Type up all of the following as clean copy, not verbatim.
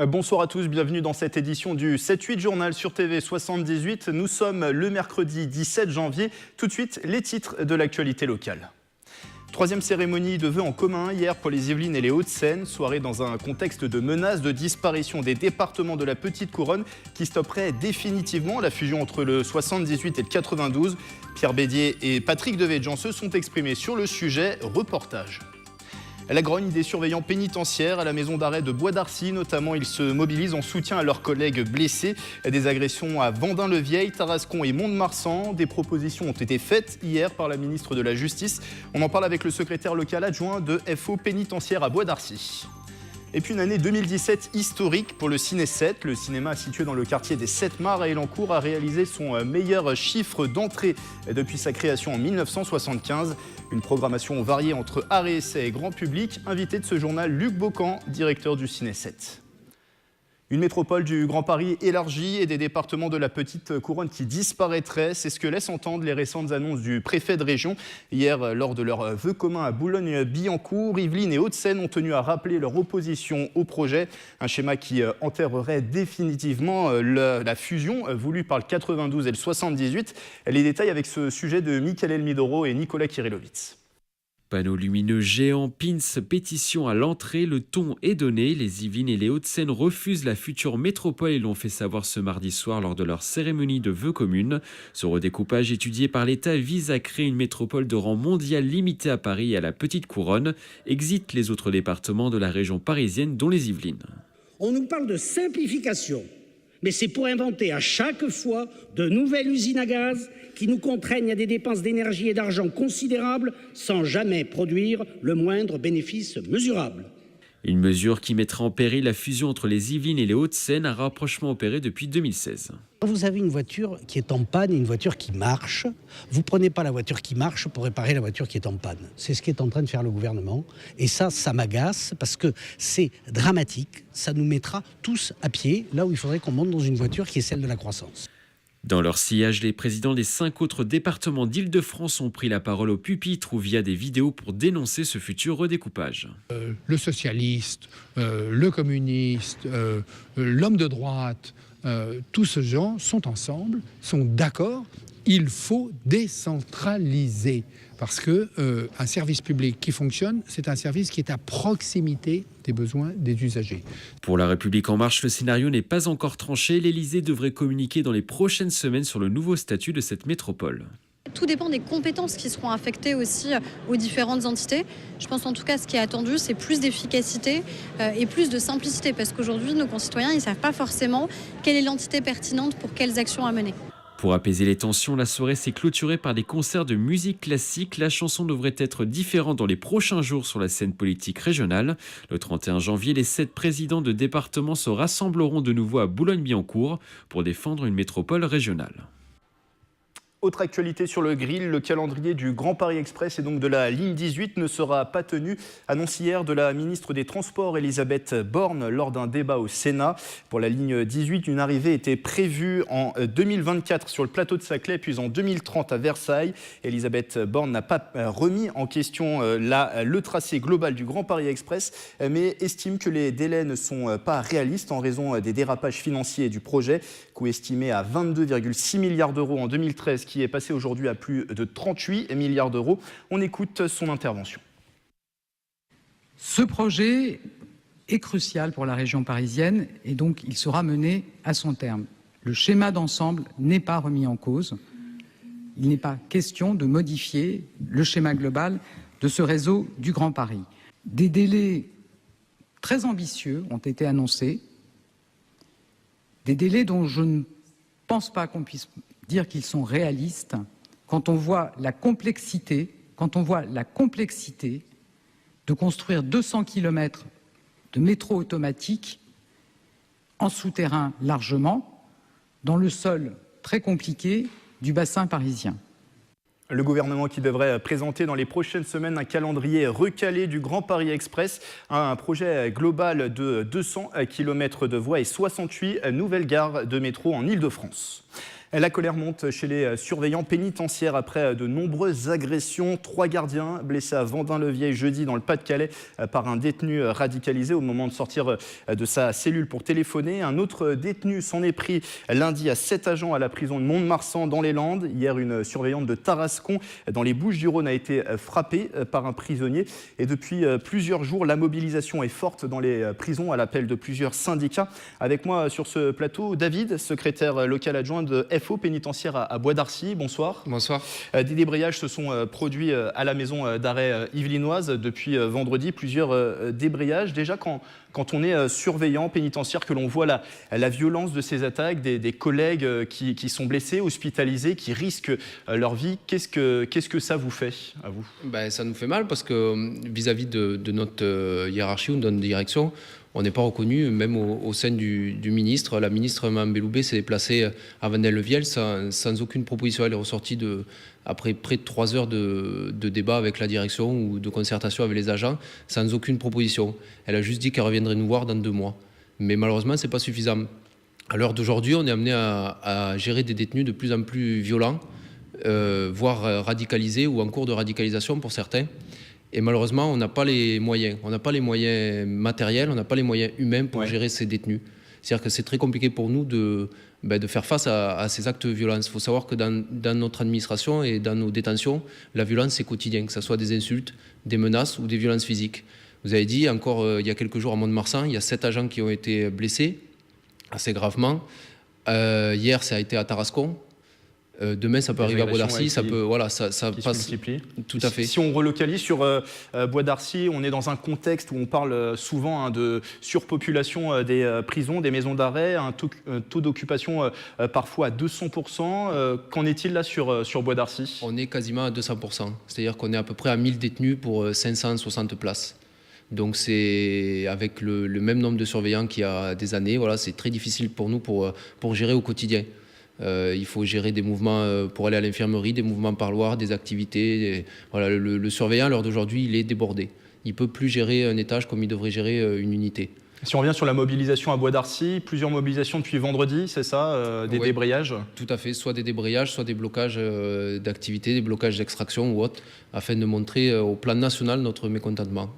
Bonsoir à tous, bienvenue dans cette édition du 7-8 Journal sur TV 78. Nous sommes le mercredi 17 janvier. Tout de suite, les titres de l'actualité locale. Troisième cérémonie de vœux en commun hier pour les Yvelines et les Hauts-de-Seine. Soirée dans un contexte de menace de disparition des départements de la Petite Couronne qui stopperait définitivement la fusion entre le 78 et le 92. Pierre Bédier et Patrick Devedjian se sont exprimés sur le sujet. Reportage. La grogne des surveillants pénitentiaires à la maison d'arrêt de Bois d'Arcy. Notamment, ils se mobilisent en soutien à leurs collègues blessés. Des agressions à Vendin-le-Vieil, Tarascon et Mont-de-Marsan. Des propositions ont été faites hier par la ministre de la Justice. On en parle avec le secrétaire local adjoint de FO pénitentiaire à Bois d'Arcy. Et puis une année 2017 historique pour le Ciné 7. Le cinéma situé dans le quartier des 7 Mares à Elancourt a réalisé son meilleur chiffre d'entrée depuis sa création en 1975. Une programmation variée entre art et essai et grand public. Invité de ce journal, Luc Bocan, directeur du Ciné 7. Une métropole du Grand Paris élargie et des départements de la Petite Couronne qui disparaîtraient. C'est ce que laissent entendre les récentes annonces du préfet de région. Hier, lors de leur vœu commun à Boulogne-Billancourt, Yvelines et Hauts-de-Seine ont tenu à rappeler leur opposition au projet. Un schéma qui enterrerait définitivement la fusion voulue par le 92 et le 78. Les détails avec ce sujet de Mickaël Elmidoro et Nicolas Kirillovitz. Panneaux lumineux géants, pins, pétition à l'entrée, le ton est donné. Les Yvelines et les Hauts-de-Seine refusent la future métropole et l'ont fait savoir ce mardi soir lors de leur cérémonie de vœux commune. Ce redécoupage étudié par l'État vise à créer une métropole de rang mondial limitée à Paris et à la Petite Couronne. Exit les autres départements de la région parisienne, dont les Yvelines. On nous parle de simplification, mais c'est pour inventer à chaque fois de nouvelles usines à gaz qui nous contraignent à des dépenses d'énergie et d'argent considérables sans jamais produire le moindre bénéfice mesurable. Une mesure qui mettra en péril la fusion entre les Yvelines et les Hauts-de-Seine, un rapprochement opéré depuis 2016. Vous avez une voiture qui est en panne et une voiture qui marche. Vous ne prenez pas la voiture qui marche pour réparer la voiture qui est en panne. C'est ce qu'est en train de faire le gouvernement. Et ça m'agace parce que c'est dramatique. Ça nous mettra tous à pied, là où il faudrait qu'on monte dans une voiture qui est celle de la croissance. Dans leur sillage, les présidents des 5 autres départements d'Île-de-France ont pris la parole au pupitre ou via des vidéos pour dénoncer ce futur redécoupage. Le socialiste, le communiste, l'homme de droite, tous ces gens sont ensemble, sont d'accord. Il faut décentraliser parce que un service public qui fonctionne, c'est un service qui est à proximité des besoins des usagers. Pour La République En Marche, le scénario n'est pas encore tranché. L'Élysée devrait communiquer dans les prochaines semaines sur le nouveau statut de cette métropole. Tout dépend des compétences qui seront affectées aussi aux différentes entités. Je pense en tout cas ce qui est attendu, c'est plus d'efficacité et plus de simplicité parce qu'aujourd'hui, nos concitoyens, ils ne savent pas forcément quelle est l'entité pertinente pour quelles actions à mener. Pour apaiser les tensions, la soirée s'est clôturée par des concerts de musique classique. La chanson devrait être différente dans les prochains jours sur la scène politique régionale. Le 31 janvier, les 7 présidents de départements se rassembleront de nouveau à Boulogne-Billancourt pour défendre une métropole régionale. Autre actualité sur le grill, le calendrier du Grand Paris Express et donc de la ligne 18 ne sera pas tenu. Annonce hier de la ministre des Transports, Elisabeth Borne, lors d'un débat au Sénat. Pour la ligne 18, une arrivée était prévue en 2024 sur le plateau de Saclay, puis en 2030 à Versailles. Elisabeth Borne n'a pas remis en question le tracé global du Grand Paris Express, mais estime que les délais ne sont pas réalistes en raison des dérapages financiers du projet. Coût estimé à 22,6 milliards d'euros en 2013, qui est passé aujourd'hui à plus de 38 milliards d'euros. On écoute son intervention. Ce projet est crucial pour la région parisienne et donc il sera mené à son terme. Le schéma d'ensemble n'est pas remis en cause. Il n'est pas question de modifier le schéma global de ce réseau du Grand Paris. Des délais très ambitieux ont été annoncés, des délais dont je ne pense pas qu'on puisse dire qu'ils sont réalistes quand on voit la complexité de construire 200 km de métro automatique en souterrain largement, dans le sol très compliqué du bassin parisien. Le gouvernement qui devrait présenter dans les prochaines semaines un calendrier recalé du Grand Paris Express, un projet global de 200 km de voies et 68 nouvelles gares de métro en Île-de-France. La colère monte chez les surveillants pénitentiaires après de nombreuses agressions. 3 gardiens blessés à Vendin-le-Vieil jeudi dans le Pas-de-Calais par un détenu radicalisé au moment de sortir de sa cellule pour téléphoner. Un autre détenu s'en est pris lundi à 7 agents à la prison de Mont-de-Marsan dans les Landes. Hier, une surveillante de Tarascon dans les Bouches-du-Rhône a été frappée par un prisonnier. Et depuis plusieurs jours, la mobilisation est forte dans les prisons à l'appel de plusieurs syndicats. Avec moi sur ce plateau, David, secrétaire local adjoint de FO pénitentiaire à Bois d'Arcy. Bonsoir. Bonsoir. Des débrayages se sont produits à la maison d'arrêt yvelinoise depuis vendredi. Plusieurs débrayages. Déjà, quand on est surveillant pénitentiaire, que l'on voit la violence de ces attaques, des collègues qui sont blessés, hospitalisés, qui risquent leur vie, qu'est-ce que ça vous fait, à vous ? Ça nous fait mal parce que vis-à-vis de notre hiérarchie ou de notre direction, on n'est pas reconnu, même au sein du ministre. La ministre Mme Belloubet s'est déplacée à Vendin-le-Vieil sans aucune proposition. Elle est ressortie après près de 3 heures de débat avec la direction ou de concertation avec les agents, sans aucune proposition. Elle a juste dit qu'elle reviendrait nous voir dans 2 mois. Mais malheureusement, ce n'est pas suffisant. À l'heure d'aujourd'hui, on est amené à gérer des détenus de plus en plus violents, voire radicalisés ou en cours de radicalisation pour certains. Et malheureusement, on n'a pas les moyens. On n'a pas les moyens matériels, on n'a pas les moyens humains pour gérer ces détenus. C'est-à-dire que c'est très compliqué pour nous de faire face à ces actes de violence. Il faut savoir que dans notre administration et dans nos détentions, la violence, c'est quotidien, que ce soit des insultes, des menaces ou des violences physiques. Vous avez dit, encore il y a quelques jours à Mont-de-Marsan, il y a 7 agents qui ont été blessés, assez gravement. Hier, ça a été à Tarascon. Demain, ça peut arriver à Bois d'Arcy, ça passe. Tout à fait. Si on relocalise sur Bois d'Arcy, on est dans un contexte où on parle souvent de surpopulation des prisons, des maisons d'arrêt, un taux d'occupation parfois à 200%. Qu'en est-il là sur Bois d'Arcy ? On est quasiment à 200%. C'est-à-dire qu'on est à peu près à 1000 détenus pour 560 places. Donc c'est avec le même nombre de surveillants qu'il y a des années. Voilà, c'est très difficile pour nous pour gérer au quotidien. Il faut gérer des mouvements pour aller à l'infirmerie, des mouvements parloirs, des activités. Voilà, le surveillant, à l'heure d'aujourd'hui, il est débordé. Il ne peut plus gérer un étage comme il devrait gérer une unité. Si on revient sur la mobilisation à Bois d'Arcy, plusieurs mobilisations depuis vendredi, c'est ça, des débrayages ? Tout à fait, soit des débrayages, soit des blocages d'activités, des blocages d'extraction ou autres, afin de montrer au plan national notre mécontentement.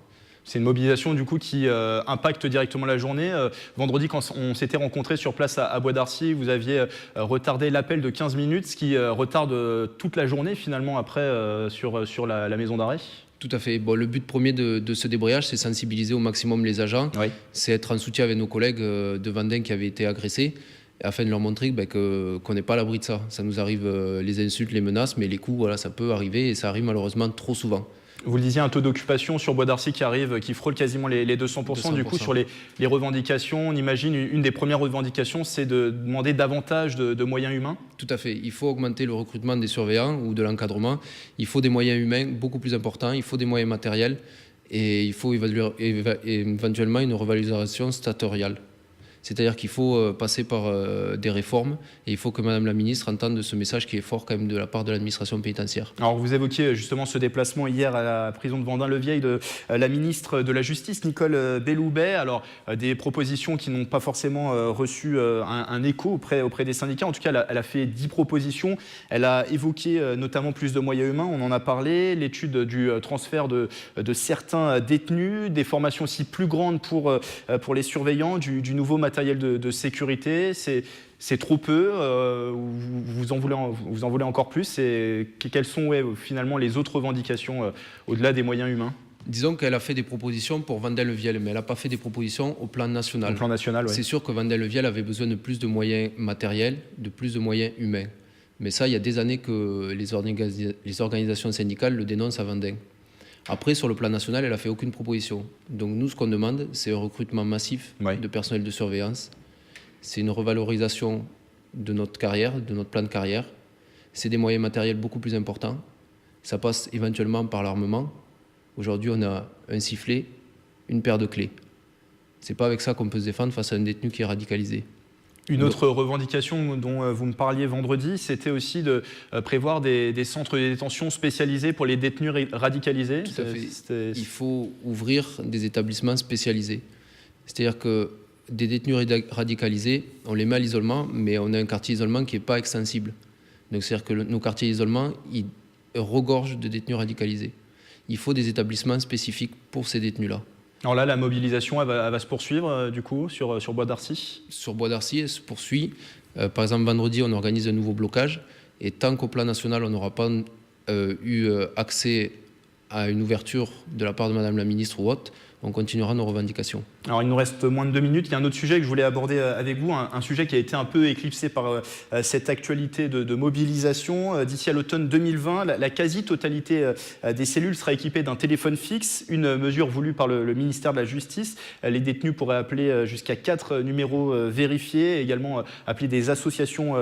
C'est une mobilisation du coup qui impacte directement la journée. Vendredi, quand on s'était rencontrés sur place à Bois d'Arcy, vous aviez retardé l'appel de 15 minutes, ce qui retarde toute la journée finalement après sur la maison d'arrêt. Tout à fait. Bon, le but premier de ce débrayage, c'est sensibiliser au maximum les agents. Oui. C'est être en soutien avec nos collègues de Vendin qui avaient été agressés, afin de leur montrer qu'on n'est pas à l'abri de ça. Ça nous arrive, les insultes, les menaces, mais les coups, voilà, ça peut arriver et ça arrive malheureusement trop souvent. Vous le disiez, un taux d'occupation sur Bois d'Arcy qui frôle quasiment les 200%. Du coup, sur les revendications, on imagine une des premières revendications, c'est de demander davantage de moyens humains. Tout à fait. Il faut augmenter le recrutement des surveillants ou de l'encadrement. Il faut des moyens humains beaucoup plus importants. Il faut des moyens matériels et il faut éventuellement une revalorisation statariale. C'est-à-dire qu'il faut passer par des réformes et il faut que Madame la Ministre entende ce message qui est fort quand même de la part de l'administration pénitentiaire. Alors vous évoquiez justement ce déplacement hier à la prison de Vendin-le-Vieil de la ministre de la Justice, Nicole Belloubet. Alors des propositions qui n'ont pas forcément reçu un écho auprès des syndicats. En tout cas, elle a fait 10 propositions. Elle a évoqué notamment plus de moyens humains, on en a parlé, l'étude du transfert de certains détenus, des formations aussi plus grandes pour les surveillants, du nouveau matériel de sécurité, c'est trop peu, vous en voulez encore plus, et quelles sont finalement les autres revendications au-delà des moyens humains ? Disons qu'elle a fait des propositions pour Vendin-le-Vieil, mais elle n'a pas fait des propositions au plan national. Au plan national, oui. C'est sûr que Vendin-le-Vieil avait besoin de plus de moyens matériels, de plus de moyens humains. Mais ça, il y a des années que les organisations syndicales le dénoncent à Vendin. Après, sur le plan national, elle n'a fait aucune proposition. Donc nous, ce qu'on demande, c'est un recrutement massif de personnel de surveillance. C'est une revalorisation de notre carrière, de notre plan de carrière. C'est des moyens matériels beaucoup plus importants. Ça passe éventuellement par l'armement. Aujourd'hui, on a un sifflet, une paire de clés. Ce n'est pas avec ça qu'on peut se défendre face à un détenu qui est radicalisé. Une autre revendication dont vous me parliez vendredi, c'était aussi de prévoir des centres de détention spécialisés pour les détenus radicalisés. Tout à fait. Il faut ouvrir des établissements spécialisés. C'est-à-dire que des détenus radicalisés, on les met à l'isolement, mais on a un quartier d'isolement qui n'est pas extensible. Donc c'est-à-dire que nos quartiers d'isolement, ils regorgent de détenus radicalisés. Il faut des établissements spécifiques pour ces détenus-là. Alors là, la mobilisation, elle va se poursuivre, du coup, sur Bois d'Arcy? Sur Bois d'Arcy, elle se poursuit. Par exemple, vendredi, on organise un nouveau blocage. Et tant qu'au plan national, on n'aura pas eu accès à une ouverture de la part de Madame la Ministre ou autre, on continuera nos revendications. Alors il nous reste moins de 2 minutes. Il y a un autre sujet que je voulais aborder avec vous, un sujet qui a été un peu éclipsé par cette actualité de mobilisation. D'ici à l'automne 2020, la quasi-totalité des cellules sera équipée d'un téléphone fixe, une mesure voulue par le ministère de la Justice. Les détenus pourraient appeler jusqu'à 4 numéros vérifiés, également appeler des associations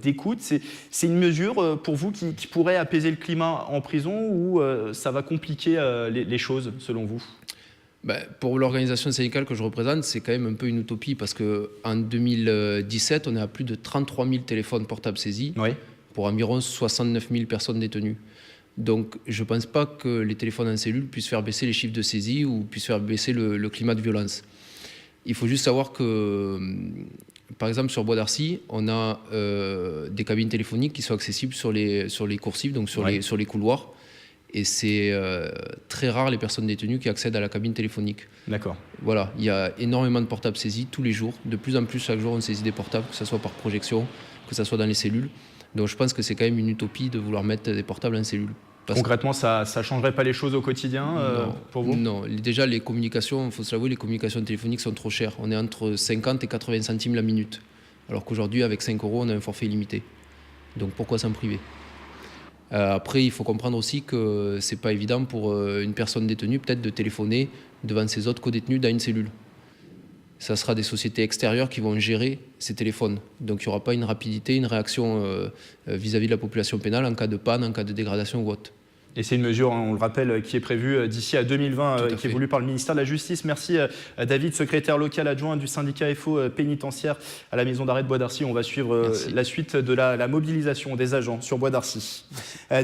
d'écoute. C'est une mesure pour vous qui pourrait apaiser le climat en prison ou ça va compliquer les choses selon vous? Pour l'organisation syndicale que je représente, c'est quand même un peu une utopie parce qu'en 2017, on est à plus de 33 000 téléphones portables saisis pour environ 69 000 personnes détenues. Donc je ne pense pas que les téléphones en cellule puissent faire baisser les chiffres de saisie ou puissent faire baisser le climat de violence. Il faut juste savoir que, par exemple, sur Bois d'Arcy, on a des cabines téléphoniques qui sont accessibles sur les coursives, donc sur les couloirs. Et c'est très rare les personnes détenues qui accèdent à la cabine téléphonique. D'accord. Voilà, il y a énormément de portables saisis tous les jours. De plus en plus, chaque jour, on saisit des portables, que ce soit par projection, que ce soit dans les cellules. Donc je pense que c'est quand même une utopie de vouloir mettre des portables en cellule. Concrètement, ça ne changerait pas les choses au quotidien pour vous? Non, déjà les communications, il faut se l'avouer, les communications téléphoniques sont trop chères. On est entre 50 et 80 centimes la minute. Alors qu'aujourd'hui, avec 5 €, on a un forfait illimité. Donc pourquoi s'en priver? Après, il faut comprendre aussi que ce n'est pas évident pour une personne détenue peut-être de téléphoner devant ses autres co-détenus dans une cellule. Ça sera des sociétés extérieures qui vont gérer ces téléphones. Donc il n'y aura pas une rapidité, une réaction vis-à-vis de la population pénale en cas de panne, en cas de dégradation ou autre. Et c'est une mesure, on le rappelle, qui est prévue d'ici à 2020, qui est voulue par le ministère de la Justice. Merci David, secrétaire local adjoint du syndicat FO pénitentiaire à la maison d'arrêt de Bois d'Arcy. On va suivre la suite de la mobilisation des agents sur Bois d'Arcy.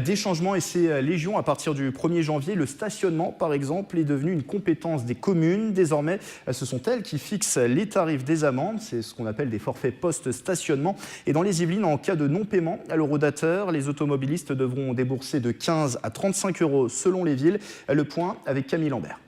Des changements et c'est légion à partir du 1er janvier. Le stationnement, par exemple, est devenu une compétence des communes. Désormais, ce sont elles qui fixent les tarifs des amendes. C'est ce qu'on appelle des forfaits post-stationnement. Et dans les Yvelines, en cas de non-paiement à l'horodateur, les automobilistes devront débourser de 15 à 35 € selon les villes. Le point avec Camille Lambert.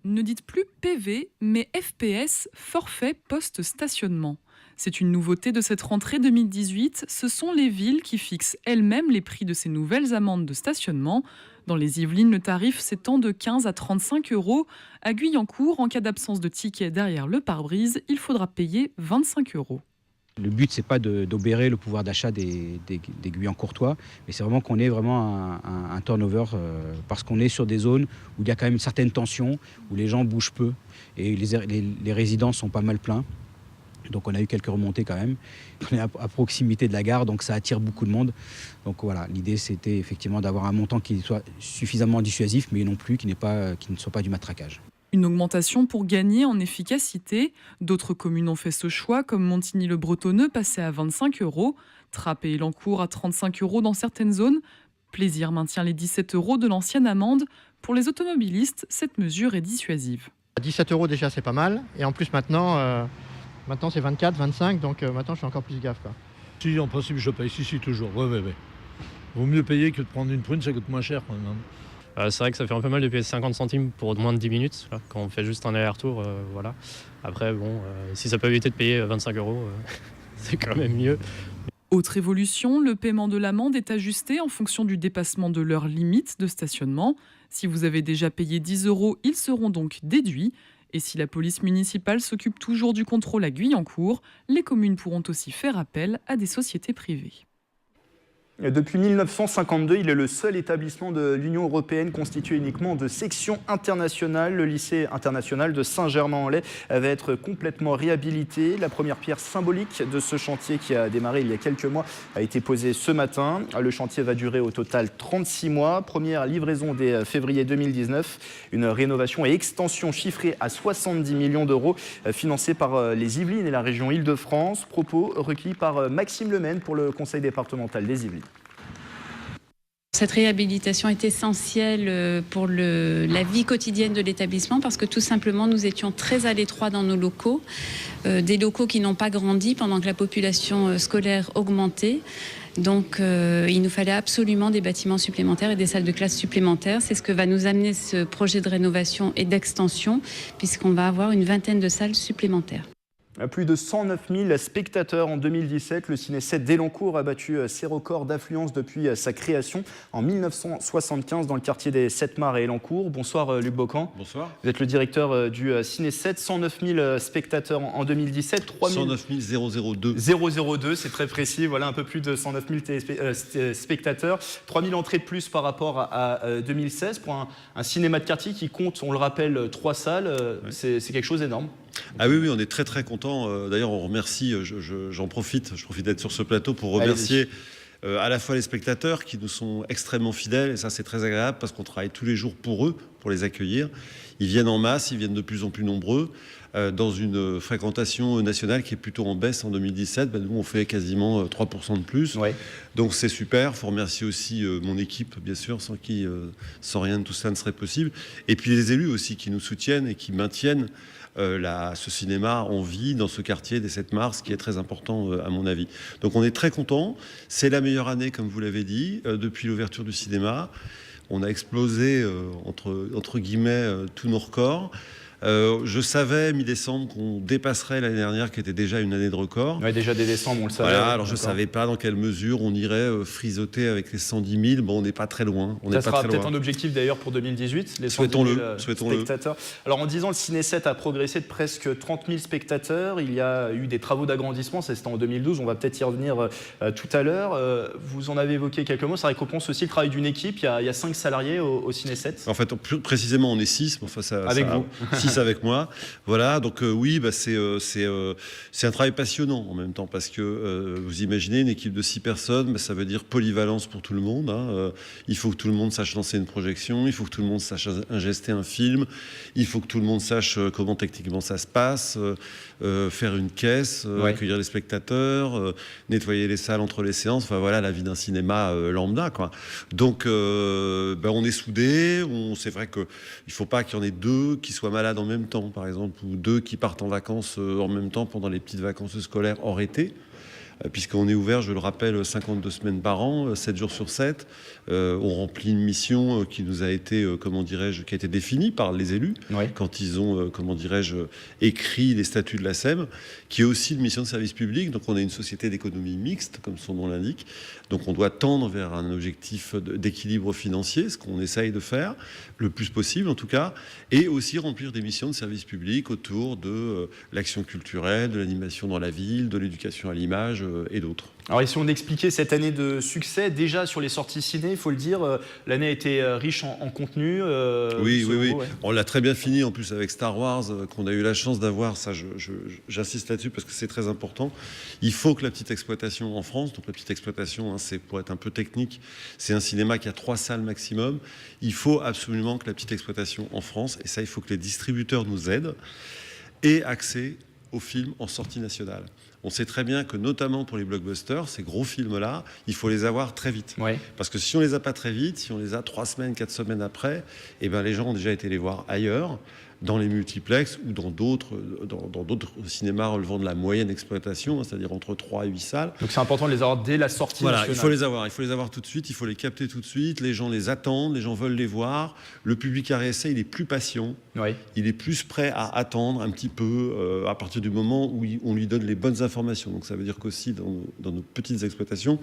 Ne dites plus PV, mais FPS, forfait post-stationnement. C'est une nouveauté de cette rentrée 2018. Ce sont les villes qui fixent elles-mêmes les prix de ces nouvelles amendes de stationnement. Dans les Yvelines, le tarif s'étend de 15 à 35 €. À Guyancourt, en cas d'absence de ticket derrière le pare-brise, il faudra payer 25 €. Le but, c'est pas d'obérer le pouvoir d'achat des Guyancourtois, mais c'est vraiment qu'on ait vraiment un turnover parce qu'on est sur des zones où il y a quand même une certaine tension, où les gens bougent peu et les résidents sont pas mal pleins. Donc on a eu quelques remontées quand même. On est à proximité de la gare, donc ça attire beaucoup de monde. Donc voilà, l'idée c'était effectivement d'avoir un montant qui soit suffisamment dissuasif, mais non plus qui ne soit pas du matraquage. Une augmentation pour gagner en efficacité. D'autres communes ont fait ce choix, comme Montigny-le-Bretonneux, passé à 25 €, Trappes et Élancourt à 35 € dans certaines zones. Plaisir maintient les 17 € de l'ancienne amende. Pour les automobilistes, cette mesure est dissuasive. 17 € déjà, c'est pas mal. Et en plus, maintenant c'est 24, 25, donc maintenant je fais encore plus gaffe. Si, en principe, je paye. Si, toujours. Ouais. Vaut mieux payer que de prendre une prune, ça coûte moins cher quand même. C'est vrai que ça fait un peu mal de payer 50 centimes pour moins de 10 minutes, là, quand on fait juste un aller-retour. Voilà. Après, si ça peut éviter de payer 25 €, c'est quand même mieux. Autre évolution, le paiement de l'amende est ajusté en fonction du dépassement de l'heure limite de stationnement. Si vous avez déjà payé 10 €, ils seront donc déduits. Et si la police municipale s'occupe toujours du contrôle à Guyancourt, les communes pourront aussi faire appel à des sociétés privées. Depuis 1952, il est le seul établissement de l'Union européenne constitué uniquement de sections internationales. Le lycée international de Saint-Germain-en-Laye va être complètement réhabilité. La première pierre symbolique de ce chantier qui a démarré il y a quelques mois a été posée ce matin. Le chantier va durer au total 36 mois. Première livraison dès février 2019. Une rénovation et extension chiffrée à 70 millions d'euros financée par les Yvelines et la région Île-de-France. Propos recueillis par Maxime Lemaine pour le conseil départemental des Yvelines. Cette réhabilitation est essentielle pour la vie quotidienne de l'établissement parce que tout simplement nous étions très à l'étroit dans nos locaux, des locaux qui n'ont pas grandi pendant que la population scolaire augmentait. Donc il nous fallait absolument des bâtiments supplémentaires et des salles de classe supplémentaires. C'est ce que va nous amener ce projet de rénovation et d'extension puisqu'on va avoir une vingtaine de salles supplémentaires. Plus de 109 000 spectateurs en 2017. Le Ciné 7 d'Elancourt a battu ses records d'affluence depuis sa création en 1975 dans le quartier des 7 Mares et Elancourt. Bonsoir Luc Bocan. Bonsoir. Vous êtes le directeur du Ciné 7. 109 000 spectateurs en 2017. 109 002. 002, c'est très précis. Voilà, un peu plus de 109 000 spectateurs. 3 000 entrées de plus par rapport à 2016 pour un cinéma de quartier qui compte, on le rappelle, 3 salles. Ouais. C'est quelque chose d'énorme. Ah oui, on est très très contents. D'ailleurs, on remercie, je profite d'être sur ce plateau pour remercier à la fois les spectateurs qui nous sont extrêmement fidèles, et ça c'est très agréable parce qu'on travaille tous les jours pour eux, pour les accueillir. Ils viennent en masse, ils viennent de plus en plus nombreux, dans une fréquentation nationale qui est plutôt en baisse en 2017. Nous, on fait quasiment 3% de plus. Ouais. Donc c'est super. Il faut remercier aussi mon équipe, bien sûr, sans qui, sans rien de tout ça ne serait possible. Et puis les élus aussi qui nous soutiennent et qui maintiennent ce cinéma en vie dans ce quartier des 7 Mars, qui est très important à mon avis. Donc on est très contents. C'est la meilleure année, comme vous l'avez dit, depuis l'ouverture du cinéma. On a explosé, entre guillemets, tous nos records. Je savais, mi-décembre, qu'on dépasserait l'année dernière, qui était déjà une année de record. Oui, déjà dès décembre, on le savait. Voilà, alors je ne savais pas dans quelle mesure on irait frisoter avec les 110 000. Bon, on n'est pas très loin. Ça sera peut-être un objectif d'ailleurs pour 2018, les 110 000 spectateurs. Alors en 10 ans, le Ciné 7 a progressé de presque 30 000 spectateurs. Il y a eu des travaux d'agrandissement, c'était en 2012. On va peut-être y revenir tout à l'heure. Vous en avez évoqué quelques mots. Ça récompense aussi le travail d'une équipe. Il y a 5 salariés au Ciné 7. En fait, plus précisément, on est 6. Enfin, avec vous. 6 avec moi. Voilà, donc oui, c'est un travail passionnant en même temps, parce que vous imaginez une équipe de 6 personnes, ça veut dire polyvalence pour tout le monde. Hein. Il faut que tout le monde sache lancer une projection, il faut que tout le monde sache ingester un film, il faut que tout le monde sache comment techniquement ça se passe, faire une caisse, accueillir les spectateurs, nettoyer les salles entre les séances. Enfin voilà, la vie d'un cinéma lambda, quoi. Donc on est soudés. C'est vrai qu'il ne faut pas qu'il y en ait 2 qui soient malades en même temps, par exemple, ou 2 qui partent en vacances en même temps pendant les petites vacances scolaires hors été, puisqu'on est ouvert, je le rappelle, 52 semaines par an, 7 jours sur 7. On remplit une mission qui nous a été, qui a été définie par les élus, quand ils ont, écrit les statuts de la SEM, qui est aussi une mission de service public. Donc on est une société d'économie mixte, comme son nom l'indique. Donc on doit tendre vers un objectif d'équilibre financier, ce qu'on essaye de faire, le plus possible en tout cas, et aussi remplir des missions de service public autour de l'action culturelle, de l'animation dans la ville, de l'éducation à l'image et d'autres. Alors et si on expliquait cette année de succès, déjà sur les sorties ciné, il faut le dire, l'année a été riche en contenu. Oui. Ouais. On l'a très bien fini en plus avec Star Wars, qu'on a eu la chance d'avoir, ça j'insiste là-dessus parce que c'est très important. Il faut que la petite exploitation en France, donc la petite exploitation, c'est pour être un peu technique, c'est un cinéma qui a 3 salles maximum. Il faut absolument que la petite exploitation en France, et ça il faut que les distributeurs nous aident, aient accès aux films en sortie nationale. On sait très bien que notamment pour les blockbusters, ces gros films-là, il faut les avoir très vite. Ouais. Parce que si on les a pas très vite, si on les a 3 semaines, 4 semaines après, les gens ont déjà été les voir ailleurs, dans les multiplexes ou dans d'autres cinémas relevant de la moyenne exploitation, c'est-à-dire entre 3 et 8 salles. Donc c'est important de les avoir dès la sortie nationale. Il faut les avoir tout de suite, il faut les capter tout de suite, les gens les attendent, les gens veulent les voir, le public RSA, il est plus patient, il est plus prêt à attendre un petit peu à partir du moment où on lui donne les bonnes informations. Donc ça veut dire qu'aussi dans nos petites exploitations,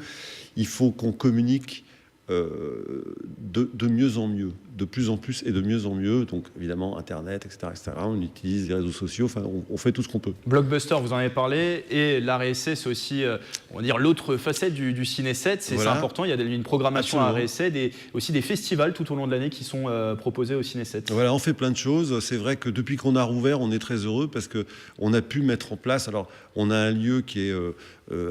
il faut qu'on communique de mieux en mieux, de plus en plus et de mieux en mieux. Donc évidemment Internet, etc. On utilise les réseaux sociaux, enfin on fait tout ce qu'on peut. Blockbuster, vous en avez parlé, et l'ARSC, c'est aussi on va dire l'autre facette du Ciné 7. C'est important, il y a une programmation à l'ARSC, aussi des festivals tout au long de l'année qui sont proposés au Ciné 7. Voilà, on fait plein de choses. C'est vrai que depuis qu'on a rouvert, on est très heureux parce qu'on a pu mettre en place, alors on a un lieu qui est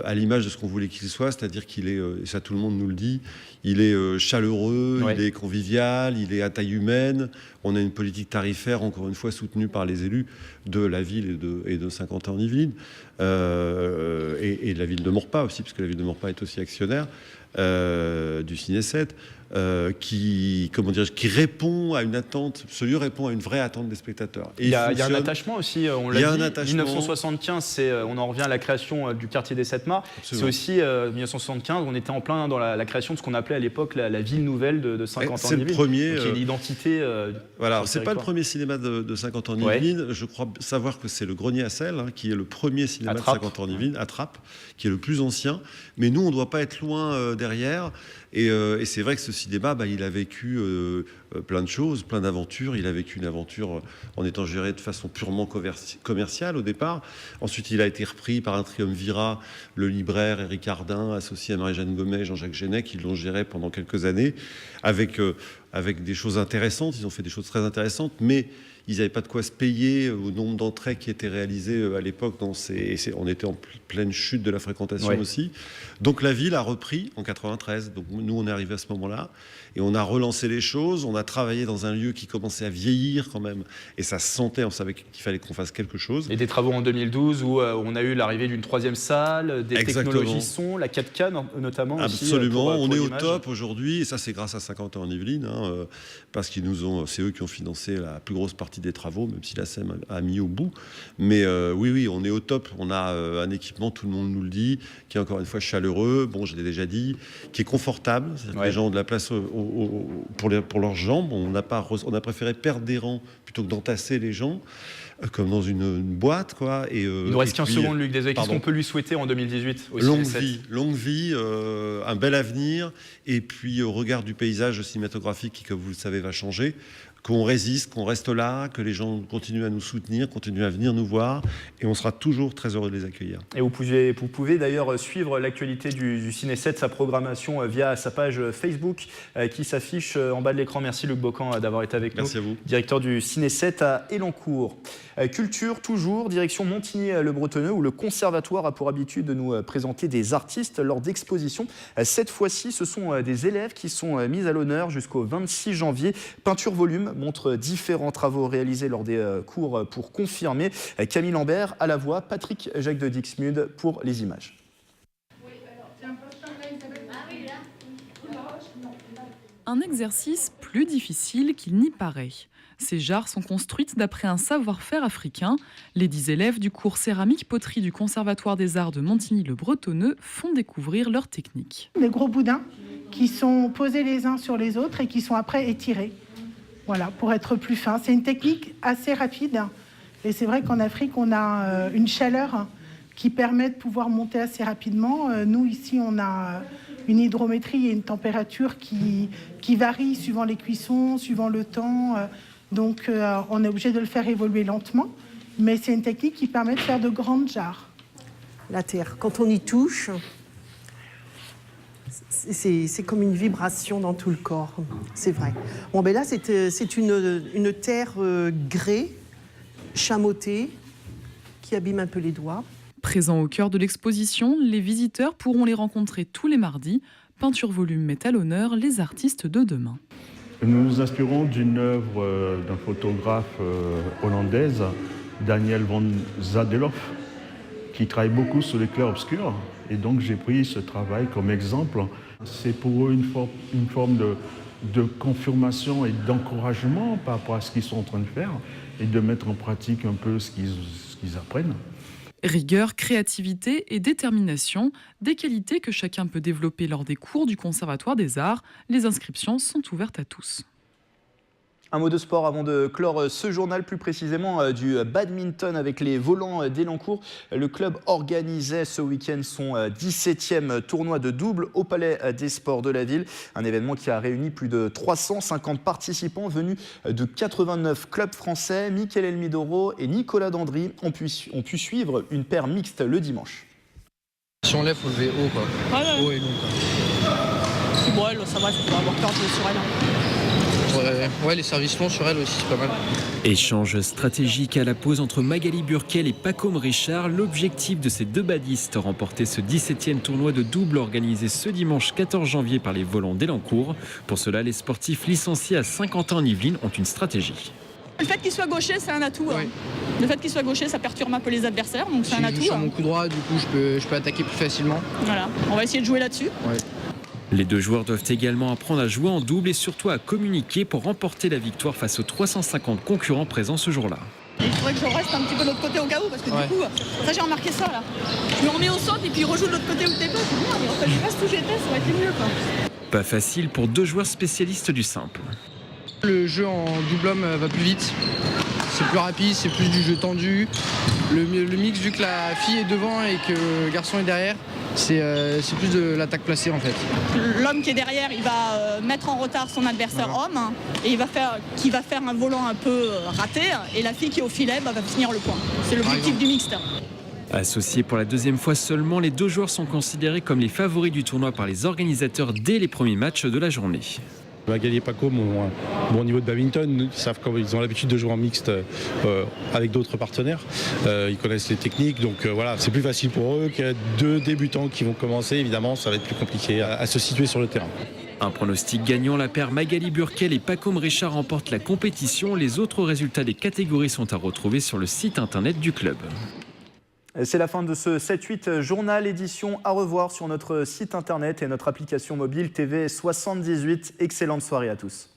à l'image de ce qu'on voulait qu'il soit, c'est-à-dire qu'il est, et ça tout le monde nous le dit, il est chaleureux, il est convivial, il est à taille humaine. On a une politique tarifaire, encore une fois, soutenue par les élus de la ville et de Saint-Quentin-en-Yvelines, et de la ville de Maurepas aussi, parce que la ville de Maurepas est aussi actionnaire du Ciné 7. qui répond à une attente, ce lieu répond à une vraie attente des spectateurs. Et il y a un attachement aussi, on l'a dit. Il y a un attachement. 1975, on en revient à la création du quartier des 7 Mars. C'est aussi 1975, on était en plein dans la création de ce qu'on appelait à l'époque la ville nouvelle de 50 ans en Yvelines. C'est le premier. Donc, il y a l'identité. Voilà, c'est pas le premier cinéma de 50 ans en Yvelines. Je crois savoir que c'est le Grenier à sel, qui est le premier cinéma de 50 ans en Yvelines, à Trappes, qui est le plus ancien. Mais nous, on ne doit pas être loin derrière. Et c'est vrai que ce cinéma, il a vécu plein de choses, plein d'aventures. Il a vécu une aventure en étant géré de façon purement commerciale au départ. Ensuite, il a été repris par un triumvirat, le libraire Éric Ardin, associé à Marie-Jeanne Gomet, Jean-Jacques Genet, qui l'ont géré pendant quelques années, avec des choses intéressantes. Ils ont fait des choses très intéressantes, mais ils n'avaient pas de quoi se payer au nombre d'entrées qui étaient réalisées à l'époque. On était en pleine chute de la fréquentation aussi. Donc la ville a repris en 93. Donc nous, on est arrivé à ce moment-là. Et on a relancé les choses. On a travaillé dans un lieu qui commençait à vieillir quand même. Et ça se sentait, on savait qu'il fallait qu'on fasse quelque chose. Et des travaux en 2012 où on a eu l'arrivée d'une 3e salle, des technologies son, la 4K notamment. Absolument, aussi, on est au top aujourd'hui. Et ça, c'est grâce à 50 ans en Yvelines. Parce qu'ils c'est eux qui ont financé la plus grosse partie des travaux, même si la SEM a mis au bout. Mais oui, on est au top. On a un équipement, tout le monde nous le dit, qui est encore une fois chaleureux, bon, je l'ai déjà dit, qui est confortable. Les gens ont de la place pour leurs jambes. On a préféré perdre des rangs plutôt que d'entasser les gens, comme dans une boîte, quoi. Il nous reste 15 secondes, Luc. Désolé. Qu'est-ce qu'on peut lui souhaiter en 2018 aussi, longue vie, un bel avenir, et puis au regard du paysage cinématographique qui, comme vous le savez, va changer, qu'on résiste, qu'on reste là, que les gens continuent à nous soutenir, continuent à venir nous voir, et on sera toujours très heureux de les accueillir. Et vous pouvez d'ailleurs suivre l'actualité du Ciné 7, sa programmation via sa page Facebook qui s'affiche en bas de l'écran. Merci Luc Bocan d'avoir été avec nous. Merci à vous. Directeur du Ciné 7 à Elancourt. Culture toujours, direction Montigny-le-Bretonneux où le conservatoire a pour habitude de nous présenter des artistes lors d'expositions. Cette fois-ci, ce sont des élèves qui sont mis à l'honneur jusqu'au 26 janvier. Peinture Volume montre différents travaux réalisés lors des cours pour confirmer. Camille Lambert à la voix, Patrick Jacques de Dixmude pour les images. Un exercice plus difficile qu'il n'y paraît. Ces jarres sont construites d'après un savoir-faire africain. Les 10 élèves du cours céramique-poterie du Conservatoire des Arts de Montigny-le-Bretonneux font découvrir leur technique. Des gros boudins qui sont posés les uns sur les autres et qui sont après étirés. Voilà, pour être plus fin. C'est une technique assez rapide. Et c'est vrai qu'en Afrique, on a une chaleur qui permet de pouvoir monter assez rapidement. Nous, ici, on a une hydrométrie et une température qui varie suivant les cuissons, suivant le temps. Donc, on est obligé de le faire évoluer lentement. Mais c'est une technique qui permet de faire de grandes jarres. La terre, quand on y touche, c'est comme une vibration dans tout le corps. C'est vrai. Bon, ben là, c'est une terre grès, chamottée, qui abîme un peu les doigts. Présents au cœur de l'exposition, les visiteurs pourront les rencontrer tous les mardis. Peinture Volume met à l'honneur les artistes de demain. Nous nous inspirons d'une œuvre d'un photographe hollandaise, Daniel van Zadelof, qui travaille beaucoup sur les clairs-obscurs. Et donc j'ai pris ce travail comme exemple. C'est pour eux une forme de confirmation et d'encouragement par rapport à ce qu'ils sont en train de faire et de mettre en pratique un peu ce qu'ils apprennent. Rigueur, créativité et détermination, des qualités que chacun peut développer lors des cours du Conservatoire des Arts. Les inscriptions sont ouvertes à tous. Un mot de sport avant de clore ce journal, plus précisément du badminton avec les Volants d'Elancourt. Le club organisait ce week-end son 17e tournoi de double au Palais des Sports de la ville. Un événement qui a réuni plus de 350 participants venus de 89 clubs français. Mickaël Elmidoro et Nicolas Dandry ont pu suivre une paire mixte le dimanche. Si on lève, il faut lever haut, quoi. Ouais. Haut et long, quoi. Bon, elle, ça va, je peux avoir peur de sur elle. Ouais, les services longs sur elle aussi, c'est pas mal. Échange stratégique à la pause entre Magali Burkel et Pacôme Richard. L'objectif de ces deux badistes, remporter ce 17e tournoi de double organisé ce dimanche 14 janvier par les Volants d'Elancourt. Pour cela, les sportifs licenciés à Saint-Quentin-en-Yvelines ont une stratégie. Le fait qu'il soit gaucher, c'est un atout. Ouais. Le fait qu'il soit gaucher, ça perturbe un peu les adversaires, donc c'est un atout. Sur mon coup droit, du coup, je peux attaquer plus facilement. Voilà, on va essayer de jouer là-dessus. Ouais. Les deux joueurs doivent également apprendre à jouer en double et surtout à communiquer pour remporter la victoire face aux 350 concurrents présents ce jour-là. Il faudrait que je reste un petit peu de l'autre côté au cas où, parce que du coup, ça j'ai remarqué ça là. Je me remets au centre et puis il rejoue de l'autre côté où t'es pas. Je me dis, merde, il aurait fallu que je reste où j'étais, ça aurait été mieux quoi. Pas facile pour deux joueurs spécialistes du simple. Le jeu en double homme va plus vite. C'est plus rapide, c'est plus du jeu tendu. Le mix, vu que la fille est devant et que le garçon est derrière, c'est plus de l'attaque placée en fait. L'homme qui est derrière, il va mettre en retard son adversaire homme et il va faire un volant un peu raté et la fille qui est au filet va finir le point. C'est l'objectif du mixte. Associés pour la deuxième fois seulement, les deux joueurs sont considérés comme les favoris du tournoi par les organisateurs dès les premiers matchs de la journée. Magali et Paco ont un bon niveau de badminton, ils ont l'habitude de jouer en mixte avec d'autres partenaires, ils connaissent les techniques, donc voilà, c'est plus facile pour eux qu'il y a deux débutants qui vont commencer, évidemment ça va être plus compliqué à se situer sur le terrain. Un pronostic gagnant, la paire Magali Burkel et Paco Mrecha remportent la compétition. Les autres résultats des catégories sont à retrouver sur le site internet du club. C'est la fin de ce 7-8 journal édition à revoir sur notre site internet et notre application mobile TV 78. Excellente soirée à tous.